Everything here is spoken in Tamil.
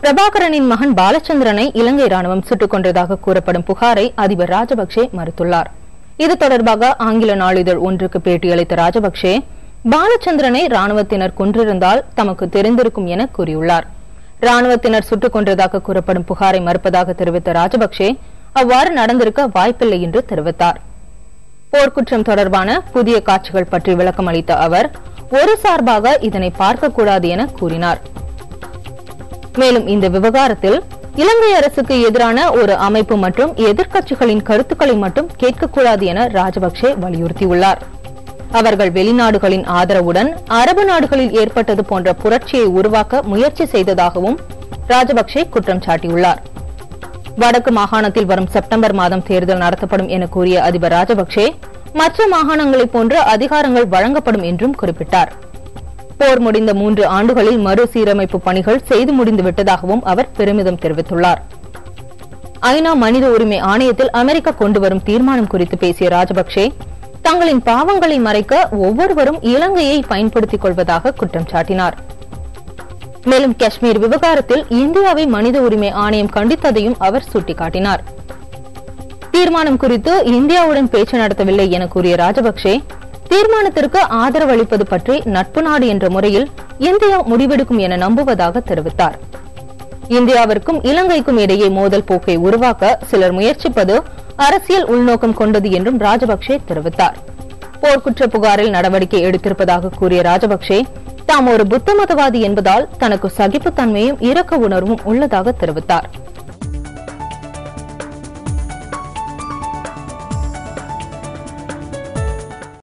பிரபாகரனின் மகன் பாலச்சந்திரனை இலங்கை ராணுவம் சுட்டுக் கொன்றதாக கூறப்படும் புகாரை அதிபர் ராஜபக்சே மறுத்துள்ளார். இது தொடர்பாக ஆங்கில நாளிதழ் ஒன்றுக்கு பேட்டியளித்த ராஜபக்சே, பாலச்சந்திரனை ராணுவத்தினர் கொன்றிருந்தால் தமக்கு தெரிந்திருக்கும் என கூறியுள்ளார். ராணுவத்தினர் சுட்டுக் கொன்றதாக கூறப்படும் புகாரை மறுப்பதாக தெரிவித்த ராஜபக்சே, அவ்வாறு நடந்திருக்க வாய்ப்பில்லை என்று தெரிவித்தார். போர்க்குற்றம் தொடர்பான புதிய காட்சிகள் பற்றி விளக்கம் அளித்த அவர், ஒரு சார்பாக இதனை பார்க்கக்கூடாது என கூறினார். மேலும் இந்த விவகாரத்தில் இலங்கை அரசுக்கு எதிரான ஒரு அமைப்பு மற்றும் எதிர்க்கட்சிகளின் கருத்துக்களை மட்டும் கேட்கக்கூடாது என ராஜபக்சே வலியுறுத்தியுள்ளார். அவர்கள் வெளிநாடுகளின் ஆதரவுடன் அரபு நாடுகளில் ஏற்பட்டது போன்ற புரட்சியை உருவாக்க முயற்சி செய்ததாகவும் ராஜபக்சே குற்றம் சாட்டியுள்ளார். வடக்கு மாகாணத்தில் வரும் செப்டம்பர் மாதம் தேர்தல் நடத்தப்படும் என கூறிய அதிபர் ராஜபக்சே, மற்ற மாகாணங்களைப் போன்ற அதிகாரங்கள் வழங்கப்படும் என்றும் குறிப்பிட்டார். போர் முடிந்த 3 ஆண்டுகளில் மறுசீரமைப்பு பணிகள் செய்து முடிந்துவிட்டதாகவும் அவர் பெருமிதம் தெரிவித்துள்ளார். ஐநா மனித உரிமை ஆணையத்தில் அமெரிக்கா கொண்டுவரும் தீர்மானம் குறித்து பேசிய ராஜபக்சே, தங்களின் பாவங்களை மறைக்க ஒவ்வொருவரும் இலங்கையை பயன்படுத்திக் கொள்வதாக குற்றம் சாட்டினார். மேலும் காஷ்மீர் விவகாரத்தில் இந்தியாவை மனித உரிமை ஆணையம் கண்டித்ததையும் அவர் சுட்டிக்காட்டினார். தீர்மானம் குறித்து இந்தியாவுடன் பேச்சு நடத்தவில்லை என கூறிய ராஜபக்சே, தீர்மானத்திற்கு ஆதரவு அளிப்பது பற்றி நட்பு நாடு என்ற முறையில் இந்தியா முடிவெடுக்கும் என நம்புவதாக தெரிவித்தார். இந்தியாவிற்கும் இலங்கைக்கும் இடையே மோதல் போக்கை உருவாக்க சிலர் முயற்சிப்பது அரசியல் உள்நோக்கம் கொண்டது என்றும் ராஜபக்சே தெரிவித்தார். போர்க்குற்ற புகாரில் நடவடிக்கை எடுத்திருப்பதாக கூறிய ராஜபக்சே, தாம் ஒரு புத்த மதவாதி என்பதால் தனக்கு சகிப்புத்தன்மையும் இரக்க உணர்வும் உள்ளதாக தெரிவித்தார்.